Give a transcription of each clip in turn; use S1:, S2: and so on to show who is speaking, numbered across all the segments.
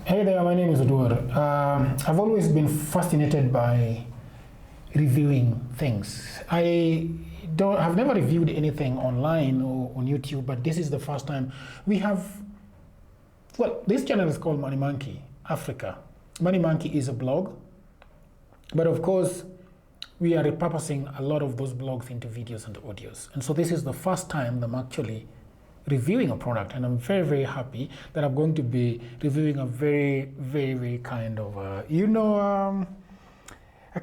S1: Hey there, my name is Odur. I've always been fascinated by reviewing things. I've never reviewed anything online or on YouTube, but this is the first time we have. Well, this channel is called Money Monkey Africa. Money Monkey is a blog, but of course, we are repurposing a lot of those blogs into videos and audios. And so this is the first time that I'm actually reviewing a product, and I'm very, very happy that I'm going to be reviewing a very, very, very kind of, a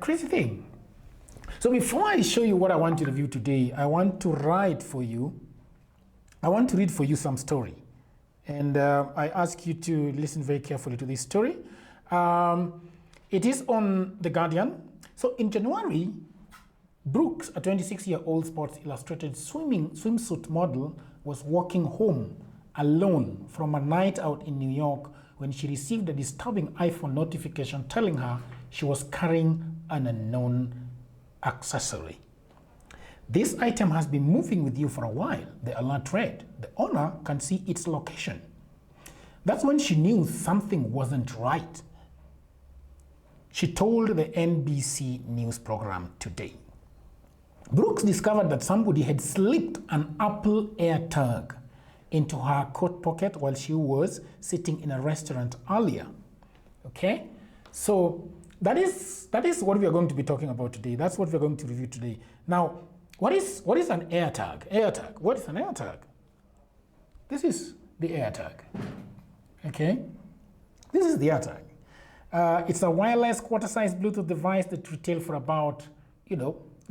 S1: crazy thing. So before I show you what I want to review today, I want to read for you some story. And I ask you to listen very carefully to this story. It is on The Guardian. So in January, Brooks, a 26-year-old Sports Illustrated swimsuit model, was walking home alone from a night out in New York when she received a disturbing iPhone notification telling her she was carrying an unknown accessory. This item has been moving with you for a while, the alert read. The owner can see its location. That's when she knew something wasn't right. She told the NBC News program Today. Brooks discovered that somebody had slipped an Apple Airtag into her coat pocket while she was sitting in a restaurant earlier. Okay? So that is what we are going to be talking about today. That's what we're going to review today. Now, what is an AirTag? AirTag. What is an AirTag? This is the AirTag. Okay? This is the AirTag. It's a wireless quarter-size Bluetooth device that retails for about,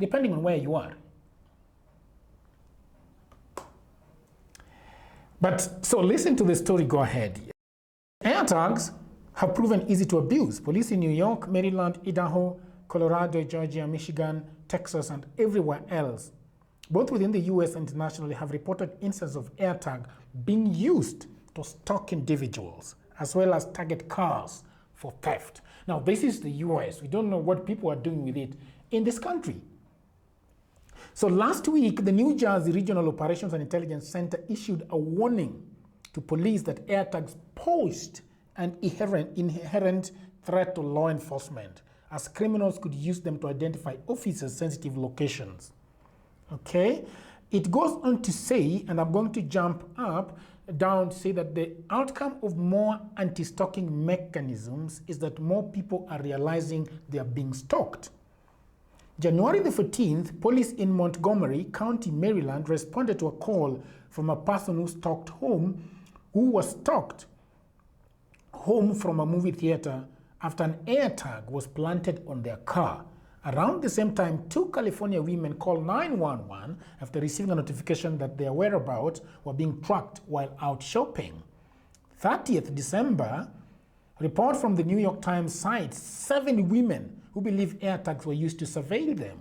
S1: depending on where you are. But so listen to the story, go ahead. AirTags have proven easy to abuse. Police in New York, Maryland, Idaho, Colorado, Georgia, Michigan, Texas, and everywhere else, both within the US and internationally, have reported instances of AirTag being used to stalk individuals as well as target cars for theft. Now, this is the US. We don't know what people are doing with it in this country. So last week, the New Jersey Regional Operations and Intelligence Center issued a warning to police that AirTags posed an inherent threat to law enforcement, as criminals could use them to identify officers' sensitive locations. Okay? It goes on to say, and I'm going to jump down to say that the outcome of more anti-stalking mechanisms is that more people are realizing they are being stalked. January the 14th, police in Montgomery County, Maryland, responded to a call from a person who was stalked home from a movie theater after an AirTag was planted on their car. Around the same time, 2 California women called 911 after receiving a notification that their whereabouts were being tracked while out shopping. 30th December, report from the New York Times cites 7 women who believe AirTags were used to surveil them.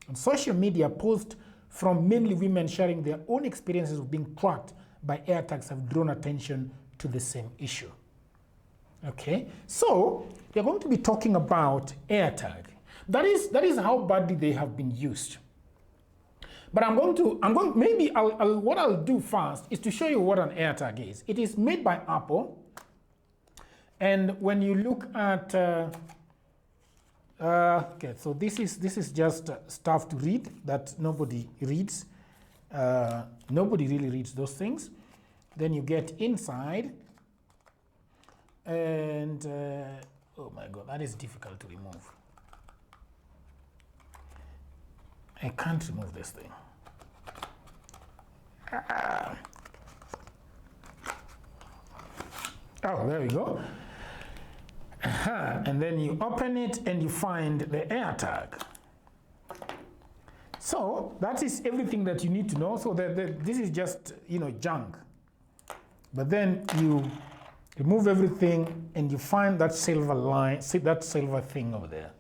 S1: On social media, posts from mainly women sharing their own experiences of being tracked by AirTags have drawn attention to the same issue. Okay, so we're going to be talking about AirTag. That is how badly they have been used. But what I'll do first is to show you what an AirTag is. It is made by Apple, and when you look at okay, so this is just stuff to read that nobody reads. Nobody really reads those things. Then you get inside, and oh my God, that is difficult to remove. I can't remove this thing. Oh, there we go. And then you open it and you find the AirTag. So that is everything that you need to know. So this is just junk. But then you remove everything and you find that silver line, see that silver thing over there.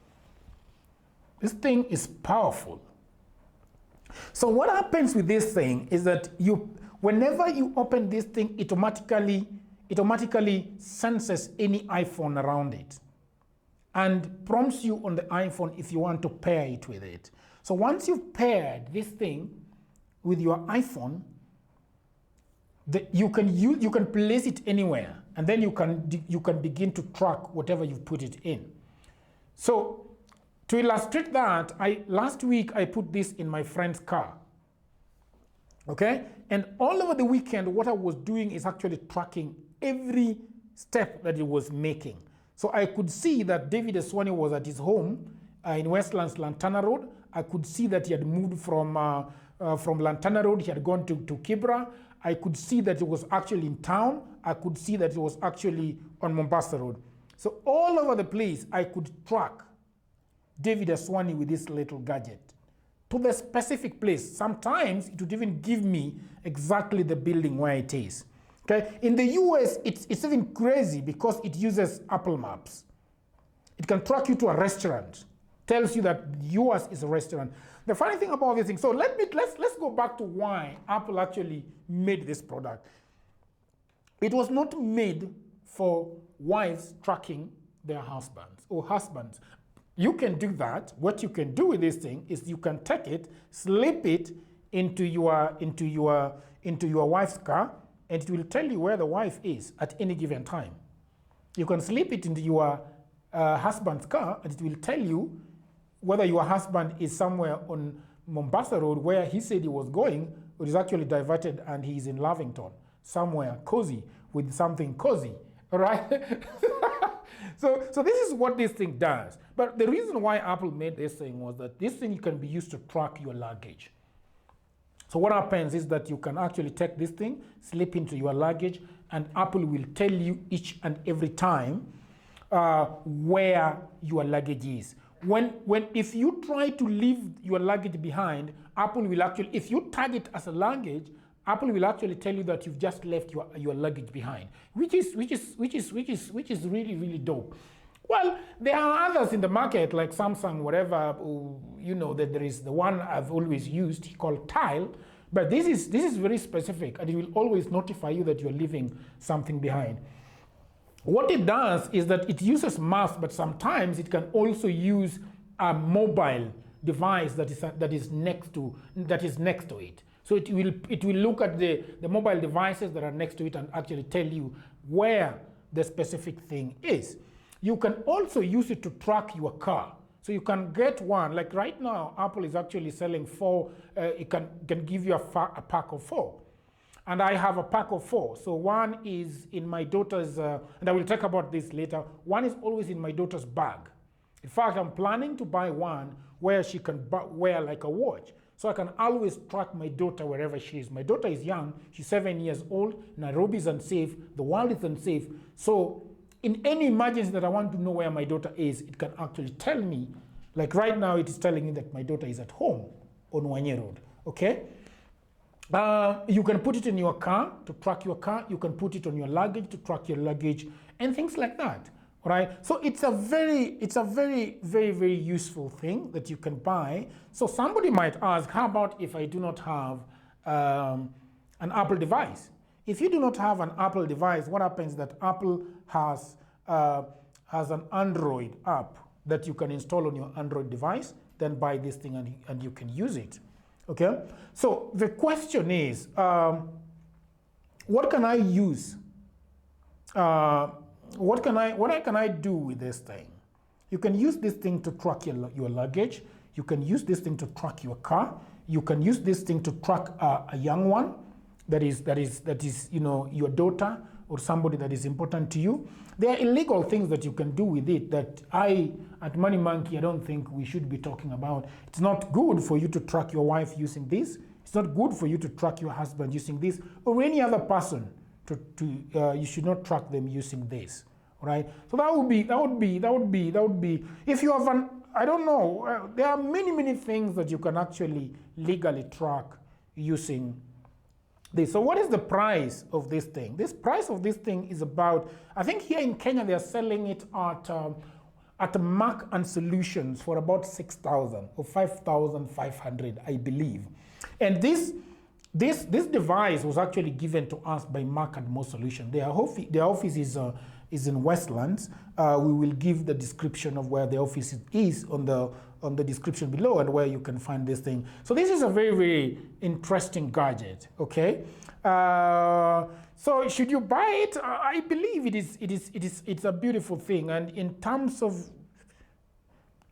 S1: This thing is powerful. So what happens with this thing is that whenever you open this thing, it automatically senses any iPhone around it and prompts you on the iPhone if you want to pair it with it. So once you've paired this thing with your iPhone, you can place it anywhere. and then you can begin to track whatever you've put it in. So to illustrate that, last week I put this in my friend's car. Okay? And all over the weekend, what I was doing is actually tracking every step that he was making. So I could see that David Eswani was at his home in Westlands Lantana Road. I could see that he had moved from Lantana Road, he had gone to Kibra. I could see that he was actually in town. I could see that he was actually on Mombasa Road. So all over the place, I could track David Eswani with this little gadget to the specific place. Sometimes it would even give me exactly the building where it is. Okay? In the US, it's even crazy because it uses Apple Maps. It can track you to a restaurant, tells you that yours is a restaurant. The funny thing about this thing, so let's go back to why Apple actually made this product. It was not made for wives tracking their husbands or husbands. You can do that. What you can do with this thing is you can take it, slip it into your wife's car, and it will tell you where the wife is at any given time. You can slip it into your husband's car, and it will tell you whether your husband is somewhere on Mombasa Road where he said he was going, or is actually diverted and he's in Lavington, somewhere cozy with something cozy, all right? So this is what this thing does. But the reason why Apple made this thing was that this thing can be used to track your luggage. So what happens is that you can actually take this thing, slip into your luggage, and Apple will tell you each and every time where your luggage is. If you try to leave your luggage behind, Apple will actually, if you tag it as a luggage, Apple will actually tell you that you've just left your luggage behind, which is really, really dope. Well, there are others in the market like Samsung, whatever, that there is the one I've always used called Tile, but this is very specific, and it will always notify you that you're leaving something behind. What it does is that it uses maps, but sometimes it can also use a mobile device that is next to it. So it will look at the mobile devices that are next to it and actually tell you where the specific thing is. You can also use it to track your car. So you can get one, like right now, Apple is actually selling 4, it can give you a pack of 4. And I have a pack of 4. So one is in my daughter's, and I will talk about this later, one is always in my daughter's bag. In fact, I'm planning to buy one where she can wear like a watch. So I can always track my daughter wherever she is. My daughter is young, she's 7 years old, Nairobi is unsafe, the world is unsafe. So in any emergency that I want to know where my daughter is, it can actually tell me. Like right now, it is telling me that my daughter is at home on Wanye Road, okay? You can put it in your car to track your car. You can put it on your luggage to track your luggage and things like that, right? So it's a very, very, very useful thing that you can buy. So somebody might ask, how about if I do not have an Apple device? If you do not have an Apple device, what happens is that Apple has an Android app that you can install on your Android device, then buy this thing and you can use it. Okay, so the question is, what can I use? What can I do with this thing? You can use this thing to track your luggage. You can use this thing to track your car. You can use this thing to track a young one that is your daughter or somebody that is important to you. There are illegal things that you can do with it that at Money Monkey, I don't think we should be talking about. It's not good for you to track your wife using this. It's not good for you to track your husband using this or any other person. You should not track them using this, right? So that would be. If you have I don't know. There are many things that you can actually legally track using this. So what is the price of this thing? This price of this thing is about, I think here in Kenya they are selling it at Mac and Solutions for about 6,000 or 5,500, I believe. And this device was actually given to us by Mac and More Solutions. Their office is in Westlands. We will give the description of where the office is on on the description below and where you can find this thing. So this is a very, very interesting gadget, okay? So should you buy it? I believe it's a beautiful thing. And in terms of,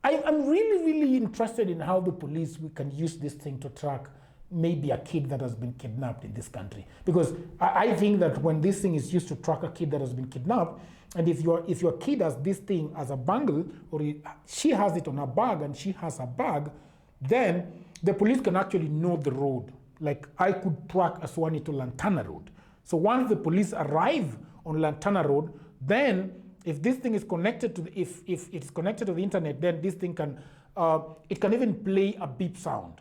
S1: I'm really, really interested in how the police can use this thing to track maybe a kid that has been kidnapped in this country. Because I think that when this thing is used to track a kid that has been kidnapped, and if your kid has this thing as a bangle, or she has it on her bag and she has a bag, then the police can actually know the road. Like I could track Aswani to Lantana Road. So once the police arrive on Lantana Road, then if this thing is connected to if it's connected to the internet, then this thing can it can even play a beep sound.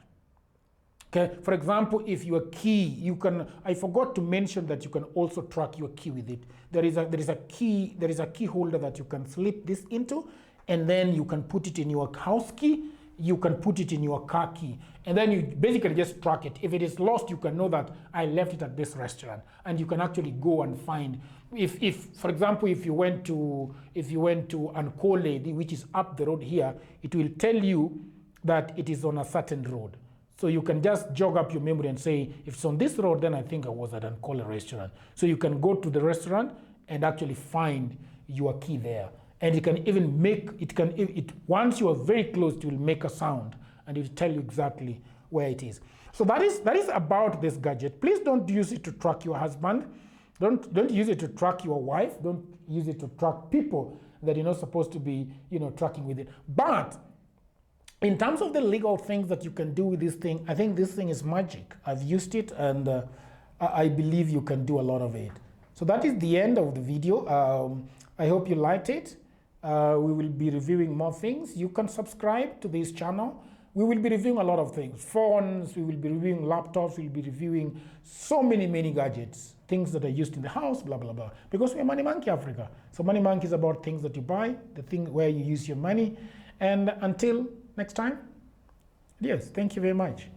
S1: Okay, for example, if your key, you can, I forgot to mention that you can also track your key with it. There is a key holder that you can slip this into, and then you can put it in your house key, you can put it in your car key, and then you basically just track it. If it is lost, you can know that I left it at this restaurant, and you can actually go and find. If for example, if you went to Ankole, which is up the road here, it will tell you that it is on a certain road. So you can just jog up your memory and say, if it's on this road, then I think I was at Ankole restaurant. So you can go to the restaurant and actually find your key there. And it can even make, once you are very close, it will make a sound and it will tell you exactly where it is. So that is about this gadget. Please don't use it to track your husband. Don't use it to track your wife. Don't use it to track people that you're not supposed to be, tracking with it. But in terms of the legal things that you can do with this thing, I think this thing is magic. I've used it and I believe you can do a lot of it. So that is the end of the video. I hope you liked it. We will be reviewing more things. You can subscribe to this channel. We will be reviewing a lot of things. Phones, we will be reviewing laptops, we'll be reviewing so many gadgets, things that are used in the house, blah, blah, blah. Because we're Money Monkey Africa. So Money Monkey is about things that you buy, the thing where you use your money. And until next time, yes, thank you very much.